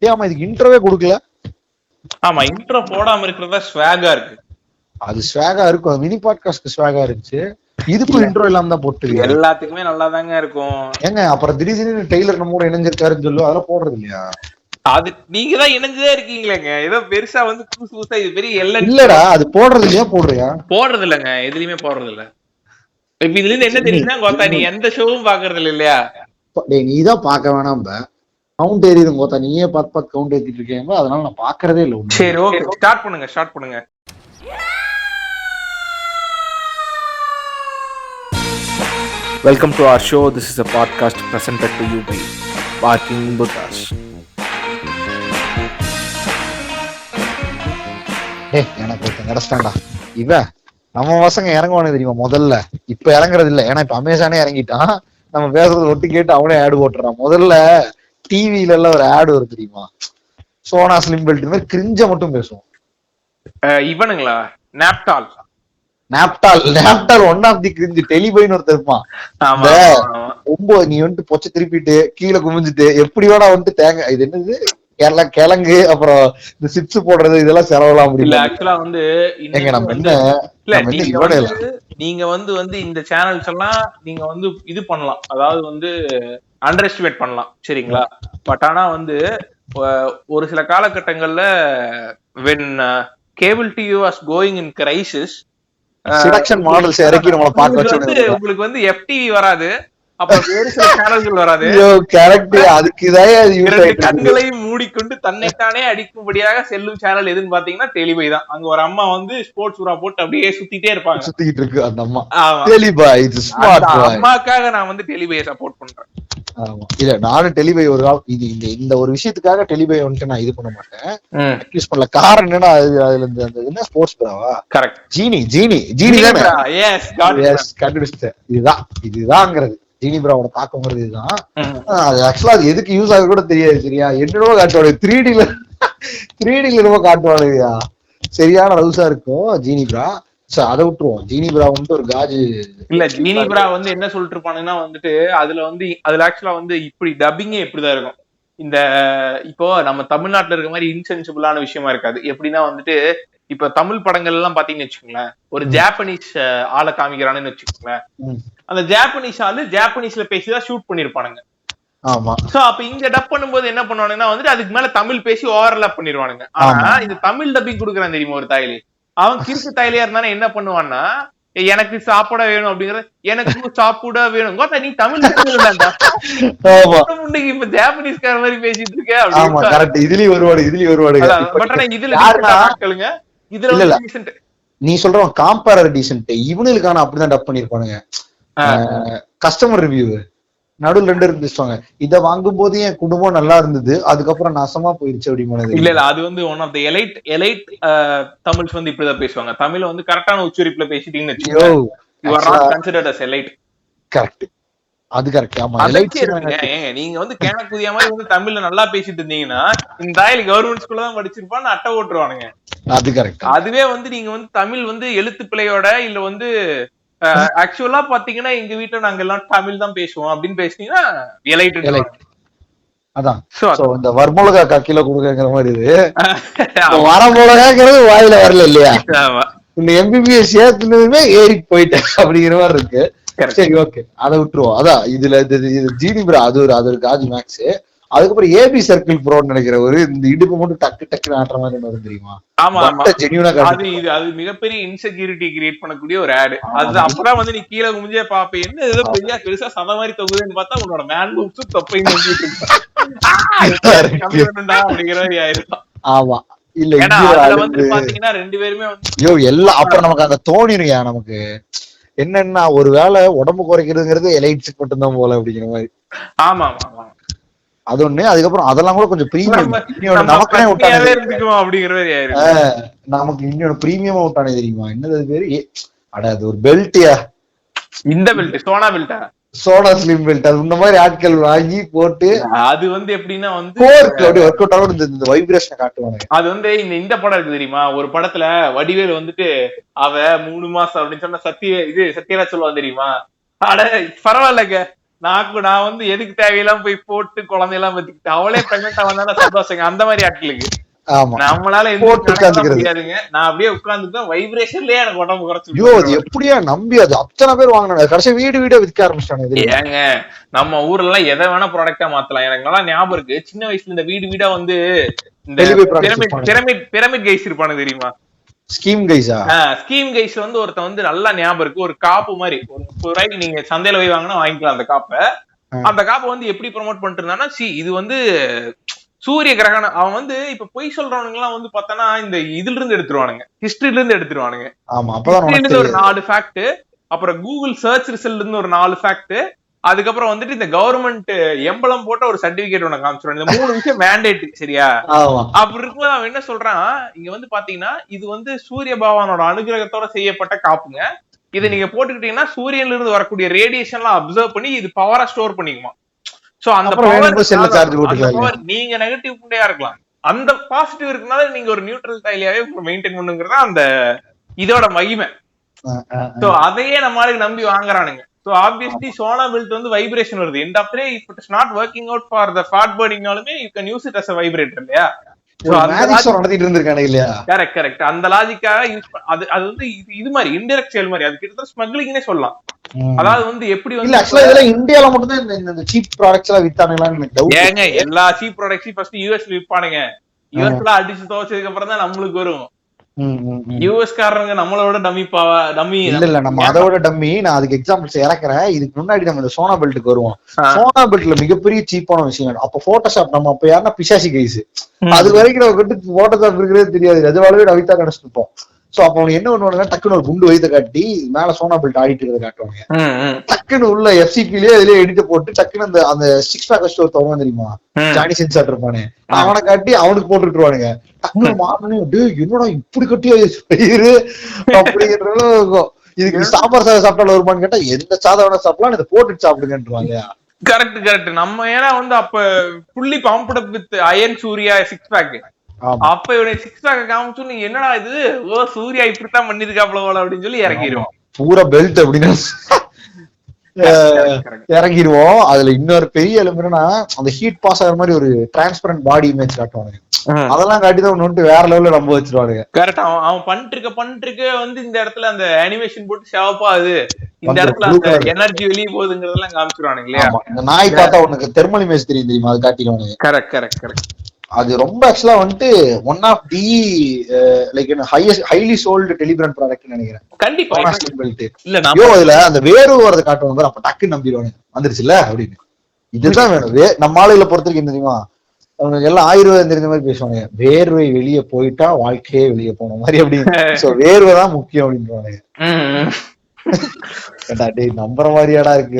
ஆமா இதுக்கு இன்ட்ரோவே கொடுக்கல. ஆமா இன்ட்ரோ போடாம இருக்கிறதா ஸ்வாகா இருக்கு. அது ஸ்வாகா இருக்கும், மினி பாட்காஸ்ட் ஸ்வாகா இருந்துச்சு. இதுக்கும் இன்ட்ரோ இல்லாம தான் போட்டு எல்லாத்துக்குமே நல்லா தாங்க இருக்கும். ஏங்க அப்புறம் திடீர்னு டெய்லர் நம்ம கூட இணைஞ்சிருக்காருன்னு சொல்லு, அதெல்லாம் போடுறது இல்லையா? அது நீங்க தான் இணைஞ்சதே இருக்கீங்களேங்க, ஏதோ பெருசா வந்து புதுசு புதுசா இது பெரிய இல்லடா அது போடுறது இல்லையா? போடுறியா? போடுறது இல்லங்க, எதுலயுமே போடுறது இல்ல. இப்ப இதுல இருந்து என்ன தெரியுதுன்னா கோத்தா நீ எந்த ஷோவும் பாக்குறது இல்லையா? நீதான் பாக்க வேணாம் கவுண்ட் ஏறிடும் கோத்தா, நீயே பார்த்து கவுண்ட் ஏத்திட்டு இருக்கேன், அதனால நான் பாக்குறதே இல்லை. சரி ஓகே ஸ்டார்ட் பண்ணுங்க. Welcome to our show. This is a podcast presented to you by Barking Buddhas. எனக்கு கிடைச்சிட்டான்டா இவன். நம்ம பசங்க இறங்குவானு தெரியுமா முதல்ல? இப்ப இறங்குறது இல்ல, ஏன்னா இப்ப அமேசானே இறங்கிட்டான். நம்ம பேசுறது ஒட்டி கேட்டு அவனே ஆடு போட்டுறான். முதல்ல டிவில எல்லாம் ஒரு ஆடு வரும் தெரியுமா, சோனா ஸ்லிம் பெல்ட் மாதிரி கிரிஞ்ச மட்டும் பேசுவோம். இவனுங்களா Naaptol one of the cringe டெலிபைன்னு ஒருத்தர் இருப்பான். நீ வந்துட்டு பொச்சை திருப்பிட்டு கீழே குமிஞ்சிட்டு எப்படி வேணா வந்துட்டு தேங்க இது என்னது கிழங்கு அப்புறம் இந்த சிப்ஸ் போடுறது இதெல்லாம் செலவெல்லாம் முடியல. ஆக்சுவலா வந்து நீங்க வந்து இந்த சேனல்ஸ் எல்லாம் நீங்க வந்து இது பண்ணலாம், அதாவது வந்து அண்டர் எஸ்டிமேட் பண்ணலாம் சரிங்களா. பட் ஆனா வந்து ஒரு சில காலகட்டங்கள்ல when cable TV was going in crisis, seduction models இறக்கி நம்மள பார்க்க வச்சு உங்களுக்கு வந்து FTV வராது, அப்ப வேறு சில சேனல்கள் வராது. கரெக்ட், அதுக்குதான் கண்களை மூடிக்கொண்டு தன்னைத்தானே அடிக்கும்படியாக செல்லும் சேனல் எதுன்னு பாத்தீங்கன்னா டெலிபை தான். அங்க ஒரு அம்மா வந்து ஸ்போர்ட்ஸ் ஊரா போட்டு அப்படியே சுத்திட்டே இருப்பாங்க, சுத்திட்டு இருக்கு அந்த அம்மா. டெலிபாய் இது ஸ்மார்ட் பாய். அம்மாக்காக நான் வந்து டெலிபையை சப்போர்ட் பண்றேன். ஆமா இல்ல நானும் டெலிபை ஒரு கால் இது இந்த ஒரு விஷயத்துக்காக டெலிபை வந்துட்டு நான் இது பண்ண மாட்டேன், யூஸ் பண்ணல. காரணம் என்னன்னா அதுல இந்த என்ன ஸ்போர்ட்ஸ் பிராவா கரெக்ட் ஜீனி தானே. எஸ் கண்டுபிடிச்சிட்டேன். இதுதான்ங்கிறது ஜீனி பிராவோட தாக்கம்ங்கிறது இதுதான். அது ஆக்சுவலா அது எதுக்கு யூஸ் ஆக கூட தெரியாது சரியா. என்னவோ காட்டுவானு 3Dல ரொம்ப காட்டுவானுயா, சரியான ரவுஸா இருக்கும் ஜீனி பிரா. அதை விட்டுருவோம். ஜீனி பிரா வந்துட்டு ஒரு காஜு இல்ல. ஜீனி பிரா வந்து என்ன சொல்லிட்டு இருப்பானுங்கன்னா வந்துட்டு அதுல ஆக்சுவலா வந்து இப்படி டப்பிங்கே இப்படிதான் இருக்கும். இந்த இப்போ நம்ம தமிழ்நாட்டுல இருக்க மாதிரி இன்சென்சிபிளான விஷயமா இருக்காது. எப்படின்னா வந்துட்டு இப்ப தமிழ் படங்கள் எல்லாம் பாத்தீங்கன்னு வச்சுக்கோங்களேன், ஒரு ஜாப்பனீஸ் ஆளை காமிக்கிறான்னு வச்சுக்கோங்களேன், அந்த ஜாப்பனீஸ் ஆளு ஜாப்பனீஸ்ல பேசிதான் ஷூட் பண்ணிருப்பானுங்க. ஆமா. சோ அப்ப இங்க டப் பண்ணும்போது என்ன பண்ணுவானுங்கன்னா வந்துட்டு அதுக்கு மேல தமிழ் பேசி ஓவர்லாப் பண்ணிருவானுங்க. ஆனா இந்த தமிழ் டப்பிங் கொடுக்குறான் தெரியுமா ஒரு தாயிலி, அவன் கிறுக்கு தாயிலியா இருந்தானே என்ன பண்ணுவான்னா, எனக்கு சாப்பிட வேணும் அப்படிங்கறது எனக்கு சாப்பிட வேணும். நீ தமிழ் இப்ப ஜாப்பனீஸ்கார மாதிரி பேசிட்டு இருக்க. இதுலயும் வருவாடு. பட் ஆனா இதுல இதுல நீ சொல்றவன் காம்பேரர் டீசன்ட், இவனுக்கான அப்படிதான் டப் பண்ணிருப்பானுங்க. கஸ்டமர் ரிவ்யூ நடுவில் 2 இருந்துச்சுவாங்க. இத வாங்கும் போது என் குடும்பம் நல்லா இருந்தது, அதுக்கப்புறம் நாசமா போயிருச்சு அப்படின்னு. இல்ல அது வந்து one of the elite Tamils வந்து இப்படிதான் பேசுவாங்க. தமிழ்ல வந்து கரெக்டான உச்சரிப்புல பேசிட்டீங்கன்னு வச்சுக்கோங்க, you are not considered as elite. Correct, அது கரெக்ட். ஆமா நீங்க வந்து கேனக்குதியா மாதிரி வந்து தமிழ்ல நல்லா பேசிட்டு இருந்தீங்கன்னா இந்த தாயில கவர்மெண்ட் ஸ்கூல்ல தான் படிச்சிருப்பான்னு அட்டை ஓட்டுருவானுங்க. அது கரெக்ட். அதுவே வந்து நீங்க வந்து தமிழ் வந்து எழுத்து பிழையோட இல்ல வந்து ஆக்சுவலா பாத்தீங்கன்னா எங்க வீட்டுல நாங்க எல்லாம் தமிழ் தான் பேசுவோம் அப்படின்னு பேசினீங்கன்னா எலைட். அதான் இந்த வர்மொழகா கக்கில கொடுக்கற மாதிரி இது வரமொழகாங்கிறது வாயில வரல இல்லையா. இந்த MBBS சேர்த்துனதுமே ஏறி போயிட்டேன் அப்படிங்கிற மாதிரி இருக்கு. சரி ஓகே அதை விட்டுருவோம். அதான் இதுல ஜீனி பிரா அது ஒரு காஜி மேக்ஸ். அதுக்கப்புறம் ஏபி சர்க்கிள் ப்ரோன்னு நினைக்கிற ஒரு இந்த இடுப்பு மட்டும் டக்கு ஆட்டுற மாதிரி வரும் தெரியுமா. அது மிகப்பெரிய இன்செக்யூரிட்டி கிரியேட் பண்ணக்கூடிய ஒரு ஆடு. அது அப்பதான் வந்து நீ கீழே குமிஞ்சே பாப்ப, என்ன ஏதோ பெருசா சத மாதிரி தொகுதுன்னு பார்த்தா உன்னோட மேன் பூப்ஸும் தொப்பையும் அப்படிங்கிற மாதிரி ஆயிருக்கும். ஆமா இல்ல வந்து பாத்தீங்கன்னா 2 பேருமே எல்லாம் அப்புறம் நமக்கு அந்த தோணிருயா நமக்கு என்னன்னா ஒரு வேலை உடம்பு குறைக்கிறதுங்கிறது எலைட்ஸுக்கு மட்டும்தான் போல அப்படிங்கிற மாதிரி. ஆமா அது ஒண்ணு. அதுக்கப்புறம் அதெல்லாம் கூட கொஞ்சம் பிரீமியம் நமக்கே நமக்கு இன்னொரு பிரீமியமா விட்டானே தெரியுமா, என்னது அது பேரு, அது ஒரு பெல்ட்டியா, இந்த பெல்ட் சோனா ஸ்லிம் பெல்ட். அது இந்த மாதிரி ஆட்கள் வாங்கி போட்டு அது வந்து எப்படின்னா வந்து ஒர்க் அவுட் ஆகும், இந்த வைப்ரேஷனை காட்டுவாங்க. அது வந்து இந்த படம் இருக்கு தெரியுமா, ஒரு படத்துல வடிவேல் வந்துட்டு அவ 3 மாசம் அப்படின்னு சொன்னா சத்யராஜ் சொல்லுவான் தெரியுமா, அட பரவாயில்லங்க நான் வந்து எதுக்கு தேவையெல்லாம் போய் போட்டு குழந்தையெல்லாம் பத்திக்கிட்டு அவளே பிரெக்னெண்டா வந்தாலும் சந்தோஷங்க. அந்த மாதிரி ஆட்களுக்கு நம்மளால முடியாதுங்க. நான் அப்படியே உட்கார்ந்துட்டேன், வைப்ரேஷன்லயே எனக்கு உடம்பு குறைச்சு. எப்படியா நம்பி அது அத்தனை பேர் வாங்கினாங்க, கடைசி வீடு விற்க ஆரம்பிச்சிட்டாங்க. ஏங்க நம்ம ஊர்ல எல்லாம் எதை வேணா ப்ராடக்டா மாத்தலாம். எனக்கு நல்லா ஞாபகம் இருக்கு, சின்ன வயசுல இந்த வீடா வந்து இந்த பிரமிட் கைஸ் இருப்பானு தெரியுமா? ஸ்கீம் கைஸ் வந்து ஒருத்தன் வந்து நல்லா ஞாபகம் இருக்கு, ஒரு காப்பு மாதிரி ஒரு 30 ரூபாய்க்கு நீங்க சந்தையில போய் வாங்கினா வாங்கிக்கலாம் அந்த காப்பை. அந்த காப்பை வந்து எப்படி ப்ரொமோட் பண்ணிட்டு இருந்தானா, இது வந்து சூரிய கிரகணம். அவன் வந்து இப்ப பொய் சொல்றவனுங்க எல்லாம் வந்து பார்த்தனா இந்த இதுல இருந்து எடுத்துருவானுங்க, ஹிஸ்டரியில இருந்து எடுத்துருவானுங்க. ஒரு 4 ஃபேக்ட், அப்புறம் கூகுள் சர்ச் ரிசல்ட்ல இருந்து ஒரு 4 ஃபேக்ட், அதுக்கப்புறம் வந்துட்டு இந்த கவர்மெண்ட் எம்பளம் போட்ட ஒரு சர்டிபிகேட் ஒண்ணு காமிச்சிருவாங்க. இந்த 3 விஷயம் மேண்டேட், சரியா? அப்படி இருக்கும்போது அவன் என்ன சொல்றான், இங்க வந்து பாத்தீங்கன்னா இது வந்து சூரிய பகவானோட அனுகிரகத்தோட செய்யப்பட்ட காப்புங்க. இதை நீங்க போட்டுக்கிட்டீங்கன்னா சூரியன்ல இருந்து வரக்கூடிய ரேடியேஷன் எல்லாம் அப்சர்வ் பண்ணி இது பவரா ஸ்டோர் பண்ணிக்குமா. சோ அந்த பவர் நீங்க நெகட்டிவ் புண்டையா இருக்கலாம், அந்த பாசிட்டிவ் இருக்கனால நீங்க ஒரு நியூட்ரல் டைலியாவே மெயின்டைன் பண்ணுங்கிறதா அந்த இதோட மகிமை. சோ அதையே நம்மளுக்கு நம்பி வாங்குறானுங்க. சோ ஆப்வியஸ்லி சோனா பில்ட் வந்து வைப்ரேஷன் வருது. End of the day if it is not working out for the fat பர்னிங்னாலுமே you can use it as a vibrator, இல்லையா? கரெக்ட். அந்த லாஜிக்காக யூஸ் அது வந்து இது மாதிரி இன்டைரக்ட் சேல் மாதிரி, அது கிட்டத்தட்ட ஸ்மக்லிங்னே சொல்லலாம். அதாவது வந்து எப்படி வந்து இந்தியால மட்டும் தான் இந்த சீப் ப்ராடக்ட்ஸ் எல்லாம் வித்தானுங்களான்னு எனக்கு டவுட். ஏங்க எல்லா சீப் ப்ராடக்ட்ஸையும் ஃபர்ஸ்ட் யூஎஸ்ல விற்பானுங்க, யூஎஸ்ல அடிச்சு துவைச்சதுக்கு அப்புறம் தான் நம்மளுக்கு வரும். யூஎஸ் காரங்க நம்மளோட டம்மி இல்ல நம்ம அதோட டம்மி. நான் அதுக்கு எக்ஸாம்பிள்ஸ் இறக்குறேன். இதுக்கு முன்னாடி நம்ம இந்த சோனா பெல்ட்டுக்கு வருவோம். சோனா பெல்ட்ல மிகப்பெரிய சீப்பான விஷயம், அப்ப போட்டோஷாப் நம்ம அப்ப யாருன்னா பிசாசி கைஸ், அது வரைக்கும் நம்ம கிட்ட போட்டோஷாப் இருக்கிறதே தெரியாது, நிஜமாவே நவித்தா நினைச்சிட்டு இருப்போம். சோ அப்ப அவங்க என்ன பண்ணுவாங்க, டக்குன்னு ஒரு குண்டு வைத்த காட்டி மேல சோனா பெல்ட் ஆடிட்டு இருக்கிறத காட்டுவாங்க. டக்குன்னு உள்ள எஃப்சிபிலேயே இதுலயே எடிட்ட போட்டு டக்குன்னு அந்த அந்த 6 பேக் ஸ்டோர் தருவான் தெரியுமா, ஜானி சென்சார் இருப்பானே, அவனை காட்டி அவனுக்கு போட்டுருவானுங்க. டக்குனு மாறனே என்னடா இப்படி கட்டி பயிரு அப்படிங்கிறது இருக்கும். இதுக்கு சாம்பார் சாதம் சாப்பிட்டாலும் வருமானு கேட்டா எந்த சாதம் வேணா சாப்பிடலாம், இதை போட்டுட்டு சாப்பிடுங்கன்றாங்க. கரெக்ட். நம்ம ஏன்னா வந்து அப்ப புள்ளி pumped up with Ayan Suriya 6 pack, அப்ப இவனுக்கு 6 பேக் காமிச்சு நீ என்னடா இது, ஓ சூர்யா இப்படித்தான் பண்ணிருக்காப்ல போல அப்படின்னு சொல்லி இறங்கிடுவோம். பூரா பெல்ட் அப்படின்னு இறங்கிடுவோம். அதுல இன்னொரு பெரிய எலும்புனா அந்த ஹீட் பாஸ் ஆகிற மாதிரி ஒரு டிரான்ஸ்பரண்ட் பாடி இமேஜ் காட்டுவானுங்க. அதெல்லாம் காட்டிதான் ஒண்ணு வேற லெவல்ல நம்ப வச்சிருவானுங்க. கரெக்ட். அவன் பண்ணிட்டு வந்து இந்த இடத்துல அந்த அனிமேஷன் போட்டு ஷாப்பா அது இந்த இடத்துல அந்த எனர்ஜி வெளியே போகுதுங்கிறதெல்லாம் காமிச்சிருவானுங்க இல்லையா? இந்த நாய் பார்த்தா உனக்கு தெர்மல் இமேஜ் தெரியும் தெரியுமா, அது காட்டிடுவானுங்க. கரெக்ட். அது ரொம்ப ஆக்சுவலா வந்துட்டு one of the like highly sold telebrand product நினைக்கிறேன். கண்டிப்பா இல்ல அதுல அந்த வேர்வை வரத காட்டுவாங்க பாரு, அப்ப டக்குன்னு நம்பிடுவாங்க வந்துருச்சுல்ல அப்படின்னு. இதுதான் வேணும். நம்ம ஆளுகளை பொறுத்த வரைக்கும் தெரியுமா, அவங்க எல்லாம் ஆயுர்வேதம் தெரிஞ்ச மாதிரி பேசுவாங்க, வேர்வை வெளியே போயிட்டா வாழ்க்கையே வெளியே போன மாதிரி அப்படின்னு. சோ வேர்வை தான் முக்கியம் அப்படின்றானுங்க. நம்புற மாதிரியாடா இருக்கு.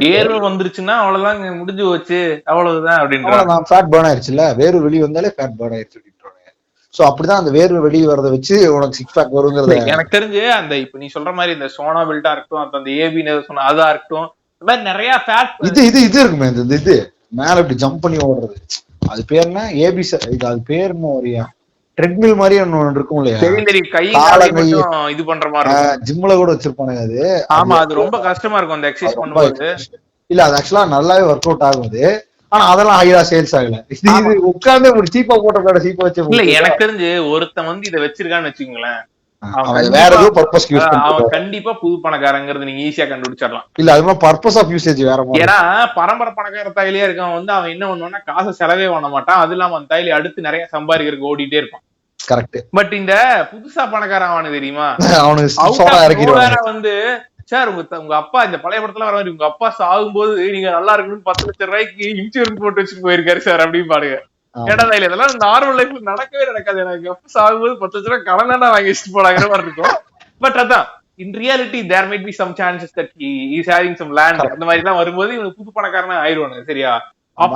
வேர்வை வந்துருச்சுன்னா அவ்வளவுதான் முடிஞ்சு போச்சு, அவ்வளவுதான் அப்படின்னு ஃபேட் பர்ன் ஆயிடுச்சுல்ல, வேர்வை வெளியே வந்தாலே ஃபேட் பர்ன் ஆயிடுச்சு அப்படின்றாங்க. சோ அப்படிதான் அந்த வேர்வை வெளியே வரத வச்சு உனக்கு 6 பேக் வருங்கிறது எனக்கு தெரிஞ்சு. அந்த இப்ப நீ சொல்ற மாதிரி இந்த சோனா பில்டா இருக்கட்டும், அந்த ஏபின்னு சொன்ன அதா இருக்கட்டும், இந்த மாதிரி நிறைய ஃபேட் இது இருக்குமே, இந்த இது மேல இப்படி ஜம்ப் பண்ணி ஓடுறது, அது பேர் என்ன, ஏபி அது பேர் ஒரு ட்ரெட்மில் மாதிரி ஒண்ணு இருக்கும் இல்லையா, இது பண்ற மாதிரி ஜிம்ல கூட வச்சிருப்பானுங்க. அது ஆமா, அது ரொம்ப கஷ்டமா இருக்கும் அந்த எக்ஸசைஸ் பண்ணும்போது. இல்ல அது ஆக்சுவலா நல்லாவே ஒர்க் அவுட் ஆகுது, ஆனா அதெல்லாம் ஹையா சேல்ஸ் ஆகல. இது உட்கார்ந்து ஒரு சீப்பா போட்ட சீப்பா வச்சு இல்ல. எனக்கு தெரிஞ்சு ஒருத்தன் வந்து இதை வச்சிருக்கான்னு வச்சுக்கோங்களேன், வேற ஏதோ பர்பஸ் யூஸ் பண்ணுவான், அவன் கண்டிப்பா புது பணக்காரங்கிறது நீங்க ஈஸியா கண்டுபிடிச்சிடலாம். இல்ல அது பர்பஸ் ஆஃப் யூசேஜ் வேற மாதிரி. ஏன்னா பரம்பரை பணக்கார தாயிலே இருக்கான் வந்து அவன் என்ன பண்ணுவான்னா காசை செலவே பண்ண மாட்டான், அது இல்லாம அந்த தாயில அடுத்து நிறைய சம்பாதிக்கிறதுக்கு ஓடிட்டே இருப்பான். கரெக்ட். பட் இந்த புதுசா பணக்காரன் அவனு தெரியுமா, அவனுக்கு வந்து சார் உங்க அப்பா இந்த பழைய படத்துல வர மாதிரி உங்க அப்பா சாகும்போது நீங்க நல்லா இருக்கணும்னு 10 லட்சம் ரூபாய்க்கு இன்சூரன்ஸ் போட்டு வச்சுட்டு போயிருக்காரு சார் அப்படின்னு பாருங்க. ஏடா இதெல்லாம் நார்மல் லைஃப்ல நடக்கவே நடக்காது. எனக்கு அப்பா சாகும்போது 10 லட்சம் ரூபாய் கடன் வாங்கி வச்சுட்டு போனாங்கிற மாதிரி இருக்கும். பட் அதான் in reality there might be some chances that he is having some land. அந்த மாதிரி எல்லாம் வரும்போது இவனுக்கு புது பணக்காரனா ஆயிடுவானு. சரியா? அப்ப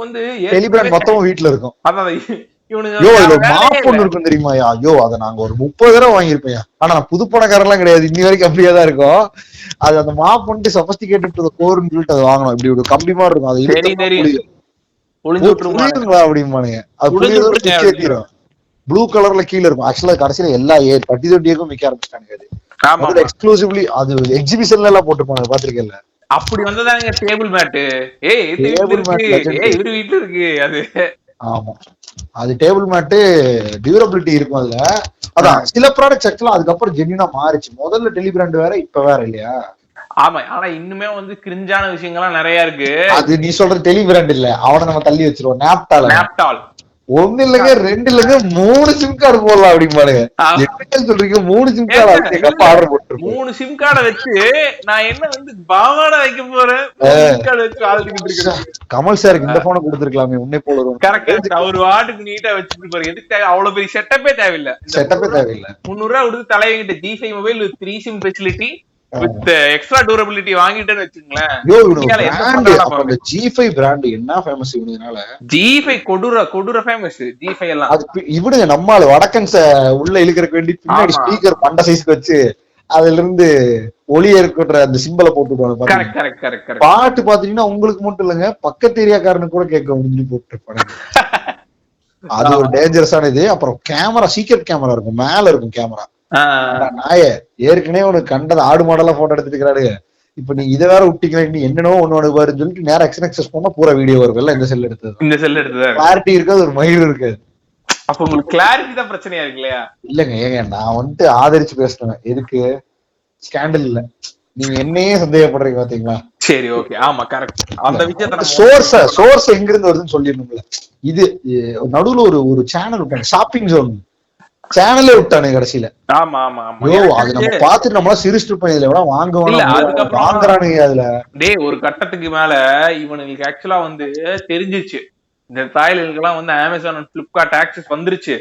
வந்து மொத்தமும் வீட்டுல இருக்கும். அதான் இருக்கும் தெரியுமா, ஐயோ அதை நாங்க ஒரு 30 தடவை வாங்கியிருப்பேன். ஆனா நான் புது பணக்காரன் எல்லாம் கிடையாது, இன்னி வரைக்கும் அப்படியேதான் இருக்கும். அது அந்த மாப் பண்ணிட்டு சொபஸ்டிகேட்டட் கோர்னு சொல்லிட்டு அதை வாங்கணும். இப்படி ஒரு கம்பி மாதிரி இருக்கும், அது அப்படிமானுங்க. அது ப்ளூ கலர்ல கீழே இருக்கும். ஆக்சுவலா கடைசியில எல்லா பட்டி தொட்டியக்கும் விற்க ஆரம்பிச்சிட்டாங்க. அது எக்ஸ்க்ளூசிவ்லி அது எக்ஸிபிஷன்ல எல்லாம் போட்டுப்பாங்க, பாத்திருக்கேன்ல. அப்படி வந்ததாங்க டேபிள் மேட்டு. இவரு வீட்டுல இருக்கு அது. ஆமா, அது டேபிள் மேட்டு டியூரபிலிட்டி இருக்கும் அதுல. அதான் சில ப்ராடக்ட்ஸ் ஆக்சுவலா அதுக்கப்புறம் ஜென்யூனா மாறிச்சு. முதல்ல டெலி பிராண்ட் வேற, இப்ப வேற இல்லையா? ஆமா, ஆனா இன்னுமே வந்து கிரிஞ்சான விஷயங்கள்லாம் நிறைய இருக்கு. அது நீ சொல்ற டெலி பிராண்ட் இல்ல, அவனை நம்ம தள்ளி வச்சிருவோம். நாப்டால் ஒண்ணு இல்லைங்க, 2 இல்லைங்க, 3 சிம் கார்டு போடலாம் அப்படிம்பாருங்க. என்ன சொல்றீங்க? 3 சிம் கார்டு ஆர்டர் போட்டு 3 சிம் கார்டை வச்சு நான் என்ன வந்து பாவாடை வைக்க போறேன். கமல் சாருக்கு இந்த போனை கொடுத்துருக்கலாமே, உன்னே போல. கரெக்ட், அவர் வாட்டுக்கு நீட்டா வச்சுட்டு பாரு. எதுக்கு அவ்வளவு பெரிய செட்டப்பே தேவையில்லை. 300 ரூபாய் கொடுத்து தலைவங்கிட்ட G5 mobile with 3 SIM facility with extra durability வாங்கிட்டேன்னு வச்சுங்களேன். G5 பிராண்ட் என்ன ஃபேமஸ் இவனால? G5 கொடூர ஃபேமஸ். G5 எல்லாம் அது இவனுங்க நம்மால வடக்கன்ஸ் உள்ள இழுக்கிறதுக்கு வேண்டி பின்னாடி ஸ்பீக்கர் பண்ட சைஸ்க்கு வச்சு அதுல இருந்து ஒளிய இருக்கிற அந்த சிம்பலை போட்டுடுவாங்க. பாட்டு பாத்தீங்கன்னா உங்களுக்கு மட்டும் இல்லங்க, பக்கத்து ஏரியாக்காரனு கூட கேட்க முடிஞ்சு போட்டுருப்பாங்க. அது ஒரு டேஞ்சரஸான இது. அப்புறம் கேமரா, சீக்ரெட் கேமரா இருக்கும், மேல இருக்கும் கேமரா. நாய ஏற்கனவே உனக்கு கண்டது ஆடு மாடலா போட்டோ எடுத்துக்கிறாரு. இப்ப நீ இதை வேற விட்டிக்கலாம், நீ என்னனோ ஒண்ணு பாருன்னு சொல்லிட்டு நேரம் எக்ஸ்எஸ் பண்ணா பூரா வீடியோ வருது. இந்த செல் எடுத்தது கிளாரிட்டி இருக்காது, ஒரு மயிர் இருக்காது. அப்ப உங்களுக்கு கிளாரிட்டி தான் பிரச்சனையா இருக்கு இல்லையா? இல்லங்க, ஏங்க நான் வந்துட்டு ஆதரிச்சு பேசுறேன். எதுக்கு ஸ்கேண்டல் இல்ல, நீங்க என்னையே சந்தேகப்படுறீங்க பாத்தீங்களா? சரி, ஓகே, ஆமா கரெக்ட். அந்த விஷயத்தை சோர்ஸ் எங்க இருந்து வருதுன்னு சொல்லிடணும்ல. இது நடுவுல ஒரு சேனல் விட்டாங்க, ஷாப்பிங் ஜோன் சேனலே விட்டானு கடைசியில. ஆமா ஆமா ஆமா, அது நம்ம பாத்துட்டு நம்மளா சிரிச்சுட்டு இருப்போம். இதுல எவ்வளவு வாங்குவானுங்க. அதுல ஒரு கட்டத்துக்கு மேல இவனுங்களுக்கு ஆக்சுவலா வந்து தெரிஞ்சிச்சு, இந்த தாய்லாந்துக்கு எல்லாம் வந்து அமேசான் பிளிப்கார்ட் ஆக்சஸ் வந்துருச்சு.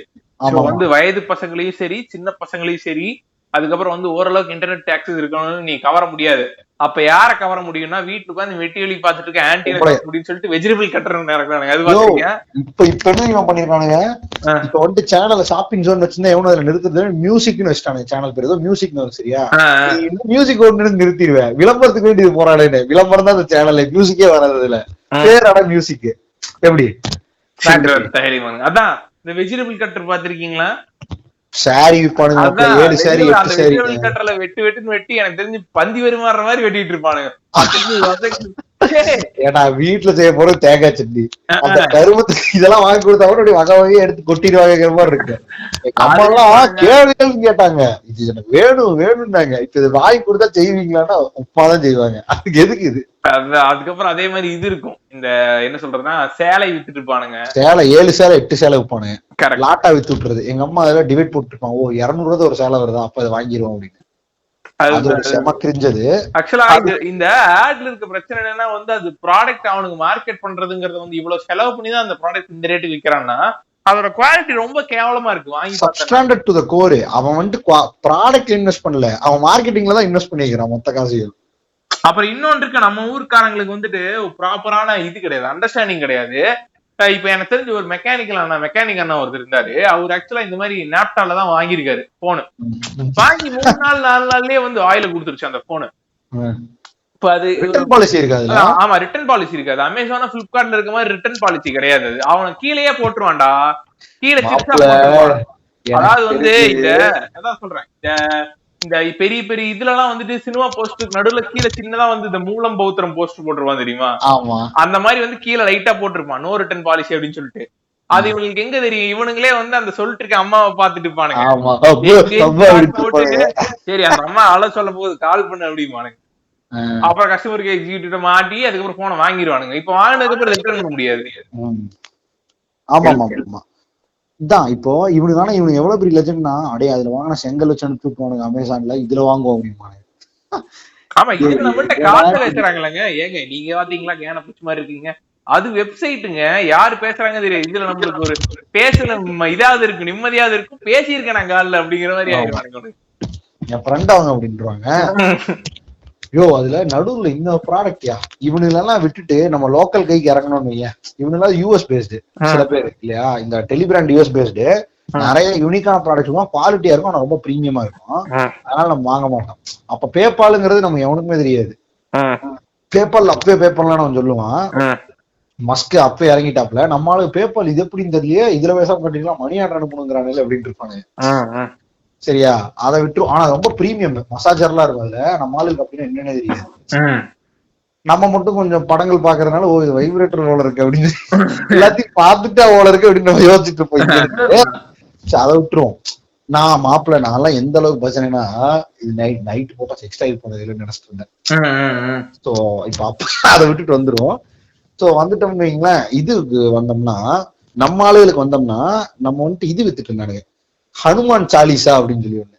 வந்து வயது பசங்களையும் சரி, சின்ன பசங்களையும் சரி, அதுக்கப்புறம் வந்து ஓரளவுக்கு இன்டர்நெட் ஆக்சஸ் இருக்கணும்னு நீ கவர முடியாது. அப்ப யார கவர முடியும்னா, வீட்டுக்கு உட்காந்து வெட்டி வெளி பாத்துட்டு இருக்க ஆன்டி அப்படின்னு சொல்லிட்டு வெஜிடபிள் கட்டுறவங்க நடக்கிறானுங்க. அது பாத்தீங்க இப்ப என்ன பண்ணிருக்கானுங்க, இப்ப வந்து சேனல் ஷாப்பிங் ஜோன் வச்சிருந்தா எவனும் அதுல நிறுத்துறது, மியூசிக்னு வச்சுட்டானுங்க. சேனல் பேர் ஏதோ மியூசிக் வரும், சரியா? மியூசிக் ஒன்று நிறுத்திடுவேன், விளம்பரத்துக்கு வேண்டியது போராடுன்னு. விளம்பரம் தான் அந்த சேனல்ல, மியூசிக்கே வராது இல்ல, பேரான மியூசிக். எப்படி அதான் இந்த வெஜிடபிள் கட்டர் பாத்திருக்கீங்களா? சாரி விற்பானுங்க, 7 சாரி 8 சாரி கட்டர்ல வெட்டுன்னு வெட்டி எனக்கு தெரிஞ்சு பந்தி வருமாற மாதிரி வெட்டிட்டு இருப்பானுங்க. ஏன்னா வீட்டுல செய்ய போறது தேங்காய் சட்னி, அந்த கருமத்துக்கு இதெல்லாம் வாங்கி கொடுத்தா கூட வகை வகையை எடுத்து கொட்டிடுவாங்கிற மாதிரி இருக்கு. அம்மா எல்லாம் கேள்விகள் கேட்டாங்க, இது எனக்கு வேணும்னாங்க. இப்ப இது வாங்கி கொடுத்தா செய்வீங்களான்னா உப்பாதான் செய்வாங்க. அதுக்கு எதுக்கு இது? அதுக்கப்புறம் அதே மாதிரி இது இருக்கும், இந்த என்ன சொல்றதுன்னா சேலை வித்துட்டு இருப்பானுங்க. சேலை 7 சேலை 8 சேலை விற்பானுங்க, லாட்டா வித்து விட்டுறது. எங்க அம்மா அதெல்லாம் டிவைட் போட்டுருப்பான். 200 ரூபாய் ஒரு சேலை வருதா, அப்ப அதை வாங்கிடுவோம் அப்படின்னு. ஆக்சுவலா இந்த ஆட்ல இருக்க பிரச்சனை என்னன்னா வந்து, அது ப்ராடக்ட் அவனுக்கு மார்க்கெட் பண்றதுங்கிறது வந்து இவ்வளவு செலவு பண்ணிதான் அந்த ப்ராடக்ட் இந்த ரேட்டுக்கு விற்கிறான்னா அதோட குவாலிட்டி ரொம்ப கேவலமா இருக்கு. வாங்கி சப்ஸ்டாண்டர்ட் டு தி கோர். அவன் வந்து ப்ராடக்ட் இன்வெஸ்ட் பண்ணல, அவன் மார்க்கெட்டிங்ல தான் இன்வெஸ்ட் பண்ணிக்கிறான் மொத்த காசுகள். அப்புறம் இன்னொன்று இருக்கு, நம்ம ஊருக்காரங்களுக்கு வந்துட்டு ப்ராப்பரான இது கிடையாது, அண்டர்ஸ்டாண்டிங் கிடையாது. இப்ப எனக்கு தெரிஞ்ச ஒரு மெக்கானிக் அண்ணா ஒருத்தர் இருந்தாரு. அவர் ஆக்சுவலா இந்த மாதிரி நாப்டால தான் வாங்கியிருக்காரு போனு. வாங்கி 3 நாள் 4 நாள்லயே வந்து ஆயில கொடுத்துருச்சு அந்த போனு. இப்ப அது ரிட்டர்ன் பாலிசி இருக்காது. ஆமா, ரிட்டர்ன் பாலிசி இருக்காது. அமேசான் பிளிப்கார்ட்ல இருக்க மாதிரி ரிட்டர்ன் பாலிசி கிடையாது. அவனை கீழேயே போட்டுருவான்டா, கீழே. அதாவது வந்து இந்த அதான் சொல்றேன், இந்த பெரிய பெரிய இதுல எல்லாம் வந்துட்டு சினிமா போஸ்டருக்கு நடுவுல கீழே சின்னதா வந்து இந்த மூலம் பௌத்திரம் போஸ்டர் போட்டுருவான் தெரியுமா? அந்த மாதிரி வந்து கீழே லைட்டா போட்டிருப்பான், நோ ரிட்டர்ன் பாலிசி அப்படின்னு சொல்லிட்டு. அது இவங்களுக்கு எங்க தெரியும்? இவனுங்களே வந்து அந்த சொல்லிட்டு இருக்க அம்மாவை பாத்துட்டு இருப்பானுங்க. சரி, அந்த அம்மா அழ சொல்ல போது கால் பண்ணு அப்படிமானுங்க. அப்புறம் கஸ்டமர் கேர் எக்ஸிக்யூட்டிவ் மாட்டி அதுக்கப்புறம் போனை வாங்கிடுவானுங்க. இப்ப வாங்கினதுக்கு அப்புறம் ரிட்டர்ன் பண்ண முடியாது. ஆமா இதான் இப்போ இவனுக்கு எவ்வளவு பெரிய லெஜெண்ட்னா, அடே அதுல வாங்கின செங்கல் வச்சு அனுப்பிட்டு அமேசான்ல, இதுல வாங்குவோம் அப்படிமாங்க. ஆமா, இது நம்மகிட்ட காசு பேசுறாங்களங்க. ஏங்க நீங்க பாத்தீங்களா கேன பூச்சி மாதிரி இருக்கீங்க, அது வெப்சைட்டுங்க, யாரு பேசுறாங்க தெரியாது. இதுல நம்மளுக்கு ஒரு பேசல இதாவது இருக்கு, நிம்மதியாவது இருக்கும், பேசியிருக்கேன் நான் காலில் அப்படிங்கிற மாதிரி ஆயிடுவாங்க. என் ஃப்ரெண்ட் அவங்க அப்படின்றாங்க. அதுல நடுவுல இன்னொரு ப்ராடக்ட்யா இவனுலாம் விட்டுட்டு நம்ம லோக்கல் கைக்கு இறங்கணும்னு வையேன். இவனுலாம் யூஎஸ் பேஸ்டு சில பேர் இல்லையா, இந்த டெலிபிராண்ட் யூஎஸ் பேஸ்டு நிறைய யூனிக்கான ப்ராடக்ட்ஸ் தான், குவாலிட்டியா இருக்கும், ஆனா ரொம்ப பிரீமியமா இருக்கும். அதனால நம்ம வாங்க மாட்டோம். அப்ப பேபாலுங்கிறது நம்ம எவனுக்குமே தெரியாது. பேபால் அப்பவே பேபால்லாம் அவன் சொல்லுவான், மஸ்க் அப்ப இறங்கிட்டாப்ல. நம்மளுக்கு பேபால் இது எப்படின்னு தெரியலையே, இதுல பேசாம கட்டிக்கலாம், மணி ஆர்டர் அனுப்பணுங்கிறானே அப்படின்னு இருப்பானு. சரியா, அதை விட்டுரும். ஆனா ரொம்ப பிரீமியம் மசாஜர்லாம் இருக்கும் அதுல, நம்ம ஆளுக்கு அப்படின்னு என்னன்னே தெரியாது. நம்ம மட்டும் கொஞ்சம் படங்கள் பாக்குறதுனால ஓ இது வைப்ரேட்டர் ஓல இருக்கு அப்படின்னு எல்லாத்தையும் பார்த்துட்டா ஓல இருக்கு அப்படின்னு நம்ம யோசிச்சுட்டு போய் அதை விட்டுருவோம். நான் மாப்பிள்ள நான்லாம் எந்த அளவுக்கு பஜனைனா இது நைட் போட்டா செக்ஸ் டைப் பண்ணது நினைச்சிட்டு இருந்தேன். சோ இப்ப அப்ப அதை விட்டுட்டு வந்துருவோம். சோ வந்துட்டோம்னு வைங்களேன், இதுக்கு வந்தோம்னா நம்ம ஆளுகளுக்கு வந்தோம்னா நம்ம வந்துட்டு இது வித்துட்டு இருந்தானுங்க ஹனுமான் சாலிசா அப்படின்னு சொல்லி ஒண்ணு.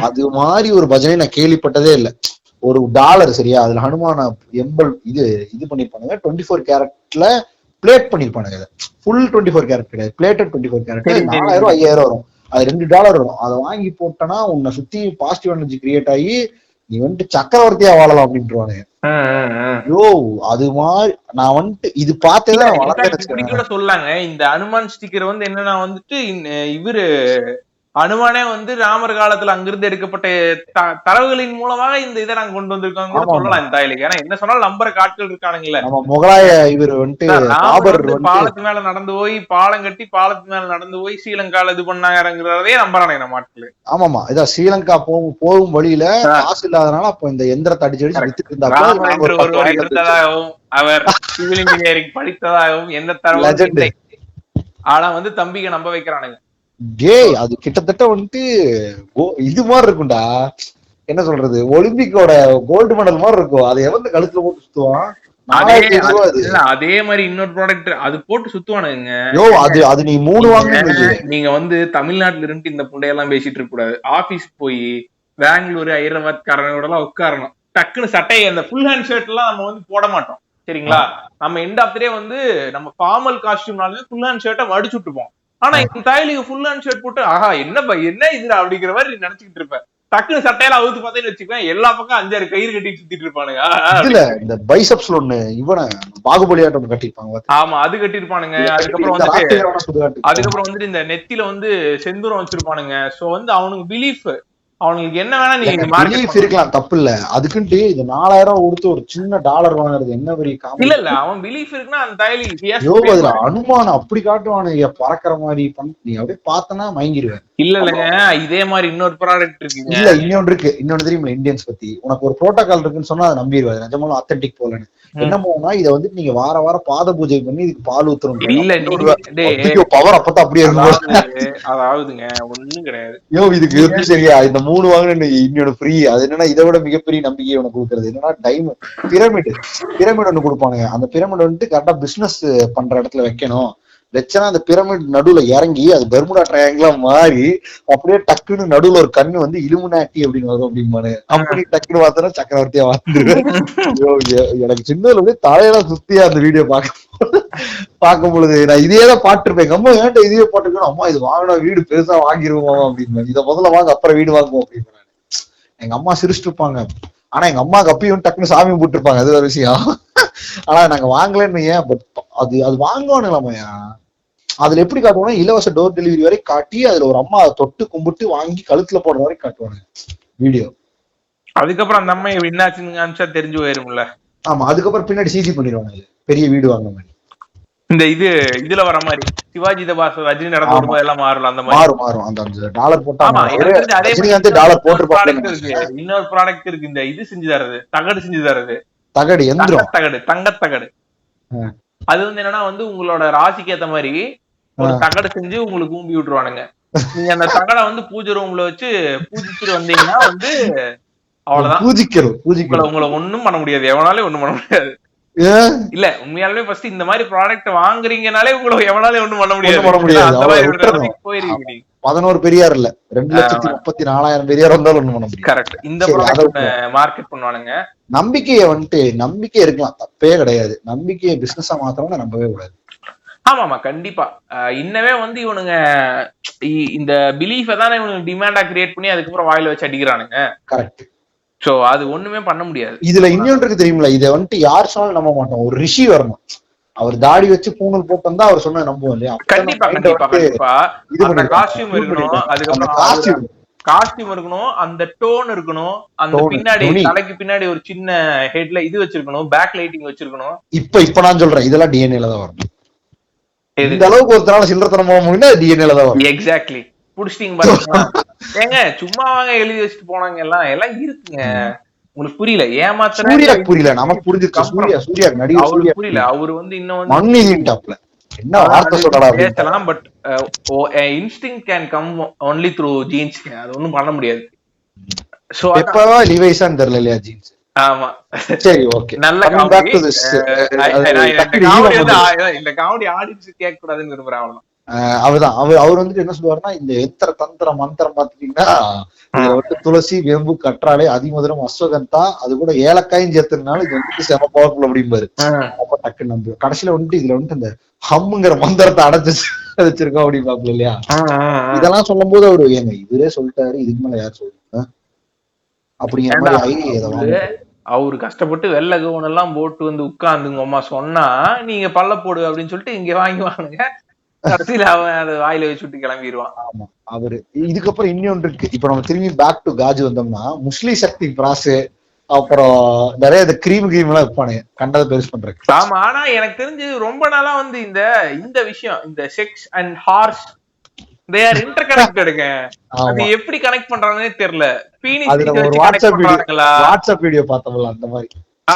அது மாதிரி ஒரு பஜனை நான் கேள்விப்பட்டதே இல்லை. ஒரு $1 சரியா, அதுல ஹனுமான எம்பல் இது பண்ணிருப்பானுங்க. 24 கேரட்ல பிளேட் பண்ணிருப்பானுங்க. ஃபுல் 24 கேரட் கிடையாது, பிளேட்டட் 24 கேரட். 4000 5000 வரும். அது $2 வரும். அதை வாங்கி போட்டனா உன்னை சுத்தி பாசிட்டிவ் எனர்ஜி கிரியேட் ஆகி நீ வந்துட்டு சக்கரவர்த்தியா வாழலாம் அப்படின்ட்டுருவானுங்க. ஐயோ அது மாதிரி நான் வந்துட்டு இது பார்த்தேதான் சொல்லாங்க. இந்த ஹனுமான் ஸ்டிக்கர் வந்து என்னன்னா வந்துட்டு இவரு ஹனுமானே வந்து ராமர் காலத்துல அங்கிருந்து எடுக்கப்பட்ட தரவுகளின் மூலமாக இந்த இதை நாங்க கொண்டு வந்திருக்காங்க சொல்லலாம் இந்த தாயிலுக்கு. ஏன்னா என்ன சொன்னாலும் நம்புற காட்கள் இருக்கானுங்களே. முகலாய இவர் வந்துட்டு பாலத்து மேல நடந்து போய் பாலம் கட்டி பாலத்து மேல நடந்து போய் ஸ்ரீலங்கால இது பண்ணாங்கிறதே நம்பறானே நம்ம ஆட்கள். ஆமாமா, இதான் ஸ்ரீலங்கா போகும் வழியில காசு இல்லாதனால அப்ப இந்த எந்திரத்தை அடிச்சு வித்துட்டு இருந்தாதாகவும் அவர் சிவில் இன்ஜினியரிங் படித்ததாகவும் எந்த தரவு ஆனா வந்து தம்பிக்கு நம்ப வைக்கிறானுங்க. அது கிட்டத்தட்ட வந்துட்டு இது மாதிரி இருக்கும்டா, என்ன சொல்றது, ஒலிம்பிக்கோட கோல்டு மெடல் மாதிரி இருக்கும். அதை வந்து கழுத்துல போட்டு சுத்துவான். அதே மாதிரி இன்னொரு ப்ராடக்ட் அது போட்டு சுத்துவானுங்க. அது நீ 3 வாங்க. நீங்க வந்து தமிழ்நாட்டுல இருந்து இந்த புண்டையெல்லாம் பேசிட்டு இருக்க கூடாது. ஆபீஸ் போய் பெங்களூரு ஹைதராபாத் காரனோட எல்லாம் உட்காரணும். டக்குன்னு சட்டையை அந்த ஃபுல் ஹேண்ட் ஷர்ட் எல்லாம் நம்ம வந்து போட மாட்டோம் சரிங்களா. நம்ம எண்ட் ஆஃப் டே வந்து நம்ம ஃபார்மல் காஸ்டியூம்னாலுமே ஃபுல் ஹேண்ட் ஷர்ட்டை மடிச்சு விட்டுப்போம். ஆனா இந்த தாயிலுக்கு ஃபுல் ஹேண்ட் ஷர்ட் போட்டு ஆஹா என்ன இதுல அப்படிங்கிற மாதிரி நினைச்சுக்கிட்டு இருப்பேன். டக்குனு சட்டையில அவுத்து பார்த்தேன்னு வச்சுக்கேன், எல்லா பக்கம் 5-6 கயிறு கட்டி சுத்திட்டு இருப்பானுங்க. இதுல இந்த பைசப்ஸ்ல ஒண்ணு இவன பாகுபலியாட்டம் கட்டிருப்பாங்க. ஆமா அது கட்டிருப்பானுங்க. அதுக்கப்புறம் வந்துட்டு இந்த நெத்தில வந்து செந்தூரம் வச்சிருப்பானுங்க. சோ வந்து அவனுக்கு பிலீஃப், அவனுக்கு என்ன வேணா நீ பிலீஃப் இருக்கலாம், தப்பு இல்ல. அதுக்குன்ட்டு இது 4000 கொடுத்து ஒரு சின்ன டாலர் வாங்குறது என்ன பெரிய காமெடி. இல்ல அவன் பிலீஃப் இருக்குன்னா அந்த தாயில அனுமானம் அப்படி காட்டுவானுங்க பறக்கிற மாதிரி. நீ அப்படியே பார்த்தனா மயங்கிடுவேன். இல்லங்க இதே மாதிரி இன்னொரு ப்ராடக்ட் இருக்கு. இல்ல இன்னொன்று இருக்கு. இன்னொன்னு தெரியுமா இந்தியன்ஸ் பத்தி? உனக்கு ஒரு புரோட்டோகால் இருக்குன்னு சொன்னா அதை நம்பிடுவாரு. நிஜமாலும் ஆத்தென்டிக் போலன்னு என்ன போனா இதை வந்துட்டு நீங்க வாரம் பாத பூஜை பண்ணி இதுக்கு பால் ஊத்துறோம். இல்ல பவர் அப்பதான் அப்படியே இருக்கும். அதாவதுங்க ஒண்ணும் கிடையாது. இதுக்கு எப்படி சரியா இந்த 3 வாங்கின இன்னொன்னு ஃப்ரீ. அது என்னன்னா இதை விட மிகப்பெரிய நம்பிக்கையை உனக்கு கொடுக்கறது என்னன்னா பிரமிட் ஒண்ணு கொடுப்பானுங்க. அந்த பிரமிட் வந்துட்டு கரெக்டா பிசினஸ் பண்ற இடத்துல வைக்கணும். வச்சனா அந்த பிரமிட் நடுவுல இறங்கி அது பெர்முடா ட்ரையாங்கிளா மாறி அப்படியே டக்குன்னு நடுவுல ஒரு கண்ணு வந்து இலுமினாட்டி அப்படின்னு வரும் அப்படிம்பானு. அப்படி டக்குன்னு பார்த்தோன்னா சக்கரவர்த்தியா வாழ்ந்துருவேன். எனக்கு சின்னதுல அப்படியே தலையெல்லாம் சுத்தியா அந்த வீடியோ பார்க்கும் பொழுது நான் இதேதான் பாட்டுருப்பேன். எங்க அம்மா ஏன்ட்ட இதே பாட்டுக்கணும், அம்மா இது வாங்கினா வீடு பெருசா வாங்கிருவோம் அப்படின்னு. இதை முதல்ல வாங்க அப்புறம் வீடு வாங்குவோம் அப்படின்னு. எங்க அம்மா சிரிச்சுட்டு இருப்பாங்க. ஆனா எங்க அம்மாக்கு அப்பயும் டக்குன்னு சாமி போட்டுருப்பாங்க. அது ஒரு விஷயம். ஆனா நாங்க வாங்கலன்னு ஏன் அது வாங்குவானுங்களாமையா. அதுல எப்படி காட்டுவோம்னா இலவச டோர் டெலிவரி வரை காட்டி அதுல ஒரு அம்மா தொட்டு கும்பிட்டு வாங்கி கழுத்துல போடுற வரைக்கும் காட்டுவாங்க வீடியோ. அதுக்கப்புறம் அந்த அம்மா என்னாச்சுன்னு தெரிஞ்சு போயிரும்ல. ஆமா அதுக்கப்புறம் பின்னாடி சிசி பண்ணிடுவாங்க பெரிய வீடு வாங்க மாதிரி. இந்த இதுல வர மாதிரி சிவாஜி தபாஸ் ரஜினி நடந்து வரும்போது எல்லாம் மாறலாம். அந்த மாதிரி மாறும் அந்த டாலர் போட்டா டாலர் போட்டு. இன்னொரு ப்ராடக்ட் இருக்கு இந்த இது செஞ்சு தரது, தகடு செஞ்சு தரது. தகடு எந்திரம் தங்கத்தகடு. அது வந்து என்னன்னா வந்து உங்களோட ராசிக்கு ஏத்த மாதிரி ஒரு தகடு செஞ்சு உங்களுக்கு ஊம்பி விட்டுருவானுங்க. நீங்க அந்த தகடை வந்து பூஜை ரூம்ல வச்சு பூஜிச்சுட்டு வந்தீங்கன்னா வந்து அவ்வளவுதான். பூஜிக்கிறோம் உங்களை ஒண்ணும் பண்ண முடியாது. எவனாலே ஒண்ணும் பண்ண முடியாது. இல்ல உண்மையாலுமே ஃபர்ஸ்ட் இந்த மாதிரி ப்ராடக்ட் வாங்குறீங்கனாலே உங்களுக்கு எவனாலே ஒண்ணும் பண்ண முடியாது. போயிருக்கீங்க 11 பெரியார் இல்ல 2,34,000 பெரியார் வந்தாலும் ஒண்ணும் பண்ண முடியும். கரெக்ட். இந்த ப்ராடக்ட் மார்க்கெட் பண்ணுவானுங்க. நம்பிக்கையை வந்துட்டு நம்பிக்கை இருக்கலாம், தப்பே கிடையாது. நம்பிக்கையை பிசினஸா மாத்திரம்னு நம்பவே கூடாது. ஆமாமா கண்டிப்பா. இன்னவே வந்து இவனுங்க இந்த பிலீஃபை தானே இவனுக்கு டிமாண்டா கிரியேட் பண்ணி அதுக்கப்புறம் வாயில வச்சு அடிக்கிறானுங்க. கரெக்ட். சோ அது ஒண்ணுமே பண்ண முடியாது. இதுல இன்னொன்றுக்கு தெரியுமில்ல, இதை வந்துட்டு யார் சொன்னாலும் நம்ப மாட்டோம். ஒரு ரிஷி வரணும். அவர் தாடி வச்சு பூணல் போட்டு வந்தா அவர் சொன்ன நம்புவோம் இல்லையா? கண்டிப்பா கண்டிப்பா. இது காஸ்டியூம் இருக்கணும், அதுக்கப்புறம் காஸ்டியூம் இருக்கணும், அந்த டோன் இருக்கணும், அந்த பின்னாடி தலைக்கு பின்னாடி ஒரு சின்ன ஹெட்ல இது வச்சிருக்கணும், பேக் லைட்டிங் வச்சிருக்கணும். இப்ப நான் சொல்றேன் இதெல்லாம் டிஎன்ஏல தான் வரணும். இந்த அளவுக்கு ஒருத்தரால சில்லறத்தனம் போக முடியும்னா டிஎன்ஏல தான் வரும். எக்ஸாக்ட்லி. புடிச்சிட்டீங்க பாருங்க. ஏங்க சும்மா வாங்க எழுதி வச்சுட்டு போனாங்க எல்லாம் இருக்குங்க. உங்களுக்கு புரியல, ஏமாத்துற சூர்யாக்கு புரியல, நமக்கு புரிஞ்சிருச்சு. சூர்யா நடிகர் சூர்யா புரியல. அவரு வந்து இன்னும் வந்து மண்ணிலின் டாப்ல என்ன வார்த்தை சொல்லடா பேசலாம், but instinct can come only through jeans. அது ஒண்ணும் பண்ண முடியாது. சோ எப்பவா லிவைஸான்னு தெரியல இல்லையா ஜீன்ஸ். ஆமா சரி, ஓகே. நல்ல காமெடி. இந்த காமெடி ஆடியன்ஸ் கேட்க கூடாதுன்னு விரும்புறேன், அவ்வளவுதான். அவர்தான் அவர் வந்துட்டு என்ன சொல்லுவாருன்னா, இந்த எந்திர தந்திர மந்திரம் பாத்துட்டீங்கன்னா இதுல வந்து துளசி, வேம்பு, கற்றாழை, அதிமதுரம், அஸ்வகந்தா, அது கூட ஏலக்காயும் சேர்த்ததுனால இது வந்துட்டு செம பவர்ஃபுல் அப்படிம்பாரு. அப்ப டக்கு நம்பு கடைசியில வந்துட்டு இதுல வந்துட்டு இந்த ஹம்முங்கிற மந்திரத்தை அடைச்சு வச்சிருக்கோம் அப்படிப்பாப்ல இல்லையா. இதெல்லாம் சொல்லும் போது அவரு ஏங்க இவரே சொல்லிட்டாரு, இதுக்கு மேல யார் சொல்லுங்க அப்படிங்கிற மாதிரி. அவரு கஷ்டப்பட்டு வெள்ளை கவுன் எல்லாம் போட்டு வந்து உட்கார்ந்துங்க அம்மா சொன்னா நீங்க பல்ல போடு அப்படின்னு சொல்லிட்டு இங்க வாங்கி வாங்க, கடைசியில அவன் அதை வாயில வச்சுட்டு கிளம்பிடுவான். ஆமா, அவரு இதுக்கப்புறம் இன்னொன்று இருக்கு. இப்ப நம்ம திரும்பி பேக் டு காஜு வந்தோம்னா, முஸ்லி சக்தி பிராசு, அப்புறம் நிறைய இந்த கிரீம் எல்லாம் வைப்பானு கண்டதை பெருசு பண்றேன். ஆமா, ஆனா எனக்கு தெரிஞ்சு ரொம்ப நாளா வந்து இந்த விஷயம், இந்த sex and horse they are interconnected. அது எப்படி கனெக்ட் பண்றாங்கன்னே தெரியல. வாட்ஸ்அப் வீடியோ பார்த்தோம்ல அந்த மாதிரி.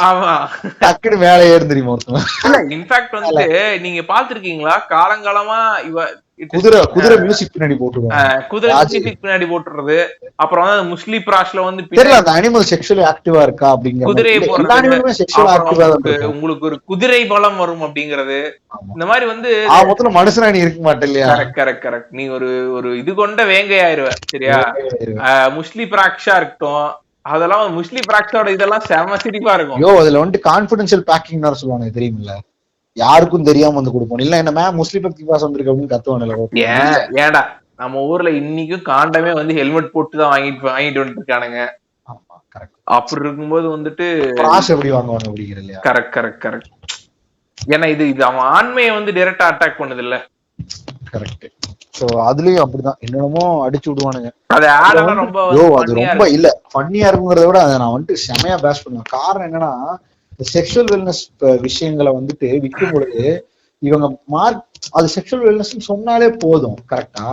ஆமா, டக்குனு மேல ஏறு தெரியுமா ஒருத்தன். இல்ல இன்ஃபேக்ட் வந்து நீங்க பாத்துருக்கீங்களா, காலங்காலமா குதிரை மியூசிக் பின்னாடி போட்டுருவாங்க, குதிரை மியூசிக் பின்னாடி போட்டுறது. அப்புறம் வந்து முஸ்லீம் பிராஷ்ல வந்து அந்த அனிமல் செக்சுவலி ஆக்டிவா இருக்கா அப்படிங்கிற குதிரையை உங்களுக்கு ஒரு குதிரை பலம் வரும் அப்படிங்கறது. இந்த மாதிரி வந்து மொத்தம் மனுஷனா நீ இருக்க மாட்டே இல்லையா. கரெக்ட். நீ ஒரு இது கொண்ட வேங்கையாயிருவ, சரியா. முஸ்லீம் பிராக்ஷா இருக்கட்டும், அதெல்லாம் முஸ்லீம் பிராக்ஷோட இதெல்லாம் செம சிரிப்பா இருக்கும். அதுல வந்துட்டு கான்பிடென்ஷியல் பேக்கிங் சொல்லுவாங்க தெரியுமில்ல, யாருக்கும் தெரியாம வந்து கொடுப்போம். இல்ல என்ன மேம் முஸ்லீம் பக்தி பாஸ் வந்திருக்கு அப்படின்னு கத்துவானுங்க. ஏன்டா நம்ம ஊர்ல இன்னைக்கும் காண்டமே வந்து ஹெல்மெட் போட்டு தான் வாங்கிட்டு வந்துட்டு இருக்கானுங்க. அப்படி இருக்கும்போது வந்துட்டு எப்படி வாங்குவாங்க அப்படிங்கிற இல்லையா. கரெக்ட். ஏன்னா இது அவன் ஆண்மையை வந்து டைரக்டா அட்டாக் பண்ணுது இல்ல. கரெக்ட். சோ அதுலயும் அப்படிதான் என்னென்னமோ அடிச்சு விடுவானுங்க. அது ரொம்ப இல்ல ஃபன்னியா இருக்குங்கிறத விட அதை நான் வந்துட்டு செமையா பேஸ் பண்ணுவேன். காரணம் என்னன்னா, செக்ஷுவல் வெல்னஸ் விஷயங்களை வந்துட்டு விற்கும் பொழுது இவங்க அது செக்ஷுவல் வெல்னஸ் சொன்னாலே போதும், கரெக்டா.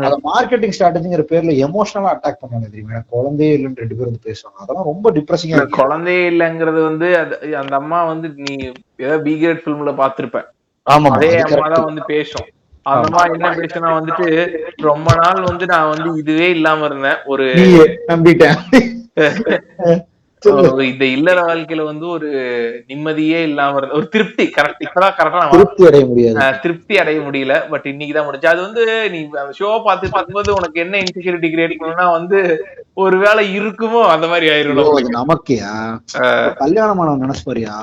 அத மார்க்கெட்டிங் ஸ்ட்ராட்டஜிங்கிற பேர்ல எமோஷனலா அட்டாக் பண்ணாங்க தெரியுமா. குழந்தையே இல்லைன்னு 2 பேர் வந்து பேசுவாங்க. அதெல்லாம் ரொம்ப டிப்ரெசிங்கா இருக்கு. குழந்தையே இல்லைங்கிறது வந்து அந்த அம்மா வந்து நீ ஏதாவது பி கிரேட் ஃபிலிம்ல பாத்திருப்ப. ஆமா, அதே அம்மா தான் வந்து பேசும். அந்த அம்மா என்ன பேசுனா வந்துட்டு, ரொம்ப நாள் வந்து நான் வந்து இதுவே இல்லாம இருந்தேன், ஒரு நம்பிட்டேன் இந்த இல்லற வாழ்க்கையில வந்து ஒரு நிம்மதியே இல்லாம இருந்த ஒரு திருப்தி. கரெக்டா திருப்தி அடைய முடியல. பட் இன்னைக்குதான் முடிஞ்சு. அது வந்து நீ ஷோ பார்க்கும்போது உனக்கு என்ன இன்செக்யூரிட்டி கிரியேட் பண்ணா வந்து ஒரு வேலை இருக்குமோ அந்த மாதிரி ஆயிரும் நமக்கு. கல்யாணமான நினைச்சு பாரியா,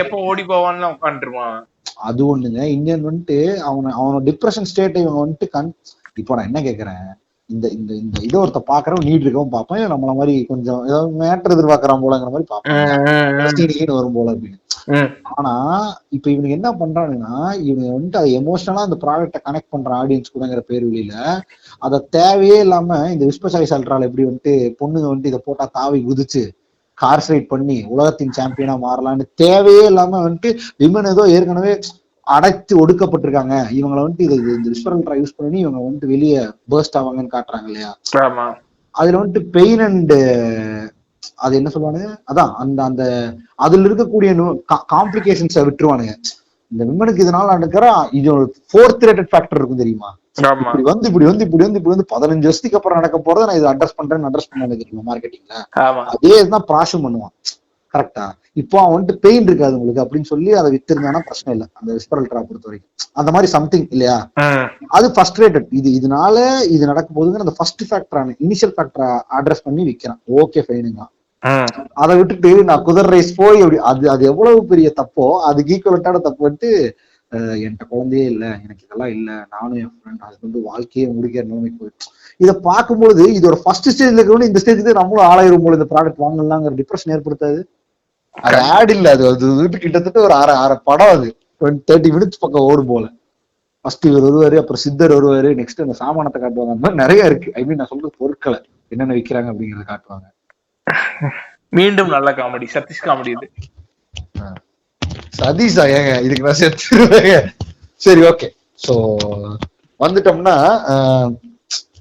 எப்ப ஓடி போவான்னு உட்காந்துருவான். அது ஒண்ணுங்க. இன்னொன்னு வந்துட்டு அவனோட டிப்ரெஷன் ஸ்டேட் இவங்க வந்துட்டு இப்போ நான் என்ன கேக்குறேன், இந்த இந்த இந்த இதை ஒருத்த பாக்குறவன் நீட் இருக்கவும் பார்ப்பேன், நம்மள மாதிரி கொஞ்சம் ஏதாவது மேட்டர் எதிர்பார்க்கறான் போலங்கிற மாதிரி பார்ப்பேன், வரும் போல அப்படின்னு. ஆனா இப்ப இவனுக்கு என்ன பண்றானுன்னா, இவங்க வந்துட்டு அதை எமோஷனலா அந்த ப்ராடக்ட கனெக்ட் பண்ற ஆடியன்ஸ் கூடங்கிற பேர் வெளியில அதை தேவையே இல்லாம இந்த விஸ்ப சாய்ஸ் அல்ட்ரால எப்படி வந்துட்டு பொண்ணுங்க வந்துட்டு இதை போட்டா தாவி குதிச்சு கார் ரைட் பண்ணி உலகத்தின் சாம்பியனா மாறலான்னு தேவையே இல்லாம வந்துட்டு விமன் ஏதோ ஏற்கனவே அடைத்து ஒடுக்கப்பட்டிருக்காங்க, இவங்களை வந்துட்டு இந்த விஸ்பரல்ட்ரா யூஸ் பண்ணி இவங்க வந்துட்டு வெளியே பர்ஸ்ட் ஆவாங்கன்னு காட்டுறாங்க இல்லையா. அதுல வந்துட்டு பெயின் அண்ட் அது என்ன சொல்லுவானுங்க, அதான் அந்த அதுல இருக்கக்கூடிய காம்ப்ளிகேஷன்ஸை விட்டுருவானுங்க. இந்த விமனுக்கு இதனால நடக்கிற இது ஒரு 4th ரேட்டட் ஃபேக்டர் இருக்கும் தெரியுமா. இப்படி வந்து 15 வருஷத்துக்கு அப்புறம் நடக்க போறதை நான் இதை அட்ரஸ் பண்ண தெரியுமா மார்க்கெட்டிங்ல. அதே இதுதான் ப்ராஷம் பண்ணுவான், கரெக்டா. இப்போ அவன் வந்துட்டு பெயின் இருக்காது உங்களுக்கு அப்படின்னு சொல்லி அதை வித்திருந்தானா பிரச்சனை இல்லை அந்த விஸ்பரல்ட்ரா பொறுத்த வரைக்கும். அந்த மாதிரி சம்திங் இல்லையா, அது ஃபர்ஸ்ட் ரேட்டட். இதனால இது நடக்க போகுதுங்கிற அந்த ஃபர்ஸ்ட் ஃபேக்டரான இனிஷியல் ஃபேக்டரை அட்ரஸ் பண்ணி விற்கிறான். ஓகே ஃபைனுங்க. அதை விட்டுட்டு நான் குதிரை ரேஸ் போய் அது எவ்வளவு பெரிய தப்போ அதுக்கு ஈக்குவலட்டான தப்பு வந்துட்டு என்கிட்ட குழந்தையே இல்லை, எனக்கு இதெல்லாம் இல்லை, நானும் என் ஃப்ரெண்ட் அது வந்து வாழ்க்கையை முடிக்கிற நிலைமைக்கு போயிடுச்சு. இதை பார்க்கும்போது இதோட ஃபர்ஸ்ட் ஸ்டேஜ்ல இருக்கணும், இந்த ஸ்டேஜுக்கு நம்மளும் ஆளாயிரும் போல இந்த ப்ராடக்ட் வாங்கலாங்கிற டிப்ரெஷன் ஏற்படுத்தாது. அது ஆட் இல்ல, அது கிட்டத்தட்ட ஒரு அரை படம், அது 30 மினிட்ஸ் பக்கம் ஓடும் போல. ஃபர்ஸ்ட் இவர் வருவாரு, அப்புறம் சித்தர் வருவாரு, நெக்ஸ்ட் அந்த சாமானத்தை காட்டுவாங்க. அந்த மாதிரி நிறைய இருக்கு. ஐ மீன் நான் சொல்றது பொருட்களை என்னென்ன விற்கிறாங்க அப்படிங்கறத காட்டுவாங்க. மீண்டும் நல்ல காமெடி, சதீஷ் காமெடி. இது சதீஷா ஏங்க இதுக்கு நான் சேர்த்துருவேங்க. சரி, ஓகே. சோ வந்துட்டோம்னா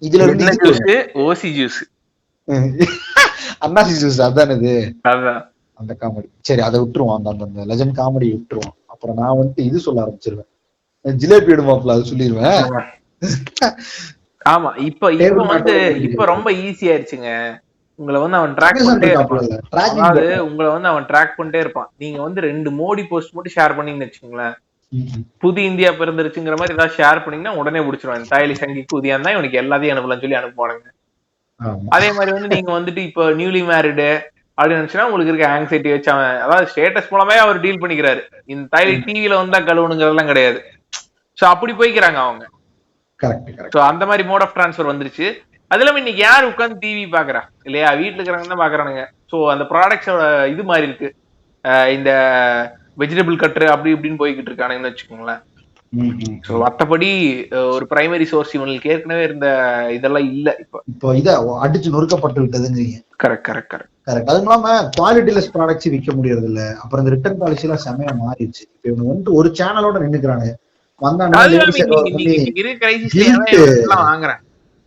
இதுல இருந்து ஓசி ஜூஸ் அண்ணா சிசு அதானே இது, அதான் அந்த காமெடி. சரி அதை விட்டுருவோம், அந்த அந்த லெஜண்ட் காமெடி விட்டுருவோம். அப்புறம் நான் வந்துட்டு இது சொல்ல ஆரம்பிச்சிருவேன், ஜிலேபி இடுமாப்ல அது சொல்லிடுவேன். ஆமா இப்ப வந்து இப்ப ரொம்ப ஈஸி ஆயிடுச்சுங்க. உங்களை வந்து அவன் ட்ராக் பண்ணிட்டே இருப்பான். அதாவது உங்களை வந்து அவன் ட்ராக் பண்ணிட்டே இருப்பான். நீங்க வந்து 2 மோடி போஸ்ட் மட்டும் ஷேர் பண்ணீங்கன்னு வச்சுக்கோங்களேன், புது இந்தியா பிறந்துருச்சுங்கிற மாதிரி ஏதாவது ஷேர் பண்ணீங்கன்னா உடனே முடிச்சிருவாங்க. தாயலி சங்கிக்கு உதயா தான் இவனுக்கு எல்லாத்தையும் அனுப்பலாம்னு சொல்லி அனுப்புவானுங்க. அதே மாதிரி வந்து நீங்க வந்துட்டு இப்ப நியூலி மேரிடு அப்படின்னு நினைச்சுன்னா உங்களுக்கு இருக்க ஆங்ஸைட்டி வச்சு அவன் அதாவது ஸ்டேட்டஸ் மூலமே அவர் டீல் பண்ணிக்கிறாரு. இந்த தாயலி டிவில வந்தா கழுவுனுங்கிறதெல்லாம் கிடையாது. சோ அப்படி போய்க்கிறாங்க அவங்க. சோ அந்த மாதிரி மோட் ஆஃப் டிரான்ஸ்பர் வந்துருச்சு. அது இல்லாம இன்னைக்கு யாரு உட்காந்து டிவி பாக்குறா இல்லையா, வீட்டுல இருக்கிறவங்க தான் பாக்குறானுங்க. சோ அந்த ப்ராடக்ட்ஸோட இது மாதிரி இருக்கு. இந்த வெஜிடபிள் கட்டு அப்படி இப்படின்னு போய்கிட்டு இருக்கானுங்கன்னு வச்சுக்கோங்களேன். சோ மத்தபடி ஒரு பிரைமரி சோர்ஸ் இவங்களுக்கு ஏற்கனவே இருந்த இதெல்லாம் இல்ல. இப்போ இத அடிச்சு நொறுக்கப்பட்டு விட்டதுங்கிறீங்க. Correct correct correct correct. அதுவும் இல்லாம குவாலிட்டிலெஸ் ப்ராடக்ட்ஸ் விற்க முடியறது இல்ல. அப்புறம் இந்த ரிட்டர்ன் பாலிசி எல்லாம் செமையா மாறிடுச்சு. இப்ப இவங்க வந்துட்டு ஒரு சேனலோட நின்னுக்கிறாங்க.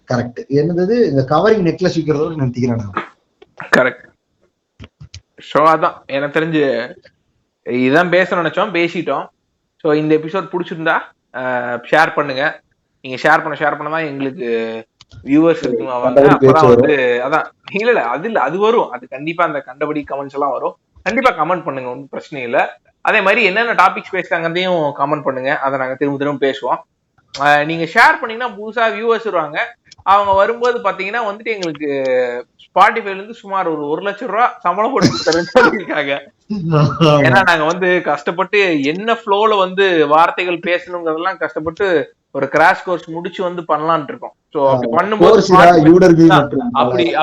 கரெக்ட். என்னது இந்த கவரிங் நெக்லஸ் விக்கிறதோட நிறுத்திக்கிறாங்க. கரெக்ட். சோ அதான் எனக்கு தெரிஞ்சு இதான் பேச நினைச்சோம், பேசிட்டோம். ஸோ இந்த எபிசோட் பிடிச்சிருந்தா ஷேர் பண்ணுங்க. நீங்க ஷேர் பண்ணதான் எங்களுக்கு வியூவர்ஸ் இருக்குங்க. அப்பதான் வந்து அதான் இல்ல அது இல்ல அது வரும், அது கண்டிப்பா அந்த கண்டபடி கமெண்ட்ஸ் எல்லாம் வரும். கண்டிப்பா கமெண்ட் பண்ணுங்க, ஒன்றும் பிரச்சனை இல்லை. அதே மாதிரி என்னென்ன டாபிக்ஸ் பேசுறாங்கிறதையும் கமெண்ட் பண்ணுங்க, அதை நாங்க திரும்ப பேசுவோம். நீங்க ஷேர் பண்ணீங்கன்னா புதுசா வியூவர்ஸ் வருவாங்க. அவங்க வரும்போது பாத்தீங்கன்னா வந்துட்டு எங்களுக்கு ஸ்பாட்டிஃபைல இருந்து சுமார் ஒரு 1 லட்சம் ரூபாய் சம்பளம் போட்டு சொல்லியிருக்காங்க. ஏன்னா நாங்க வந்து கஷ்டப்பட்டு என்ன ஃப்ளோல வந்து வார்த்தைகள் பேசணுங்கிறதெல்லாம் கஷ்டப்பட்டு ஒரு கிராஷ் கோர்ஸ் முடிச்சு வந்து பண்ணலான் இருக்கோம். சோ அப்படி பண்ணும்போது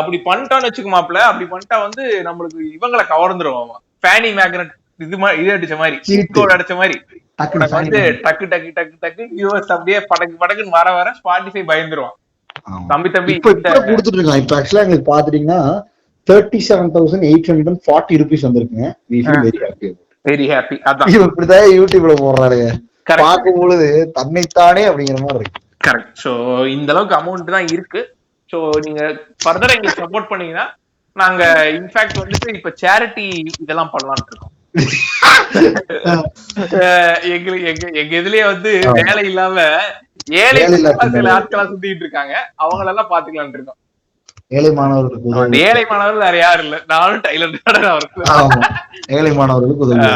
அப்படி பண்ணிட்டோம்னு வச்சுக்கோமாப்ல, அப்படி பண்ணிட்டா வந்து நம்மளுக்கு இவங்களை கவர்ந்துருவோம். ஃபேனி மேக்னட் இது அடிச்ச மாதிரி, சீட்டோட அடிச்ச மாதிரி வந்து டக்கு டக்கு டக்கு டக்கு வியூவர்ஸ் அப்படியே படக்குன்னு வர ஸ்பாட்டிஃபை பயந்துருவான். தம்பி கொடுத்துட்டு இருக்கான். இப்ப ஆக்சுவலா எங்களுக்கு பாத்துட்டீங்கன்னா 37,840 rupees வந்திருக்குங்க. Very happy. அதான் இப்படிதான் யூடியூப்ல போடுறாருங்க, பார்க்கும் பொழுது தன்னைத்தானே அப்படிங்கிற மாதிரி இருக்கு. கரெக்ட். சோ இந்த அளவுக்கு அமௌண்ட் தான் இருக்கு. சோ நீங்க ஃபர்தரா எங்களுக்கு சப்போர்ட் பண்ணீங்கன்னா நாங்க இன்ஃபேக்ட் வந்துட்டு இப்ப சேரிட்டி இதெல்லாம் பண்ணலாம்னு இருக்கோம். எங்க இதுலயே வந்து வேலை இல்லாம ஏழை சில ஆட்களா சுத்திட்டு இருக்காங்க, அவங்களெல்லாம் பாத்துக்கலாம்னு இருக்கோம். ஏழை மாணவர்கள் வேற யாரும் இல்ல, நானும் டைலர். ஏழை மாணவர்களுக்கு உதவி.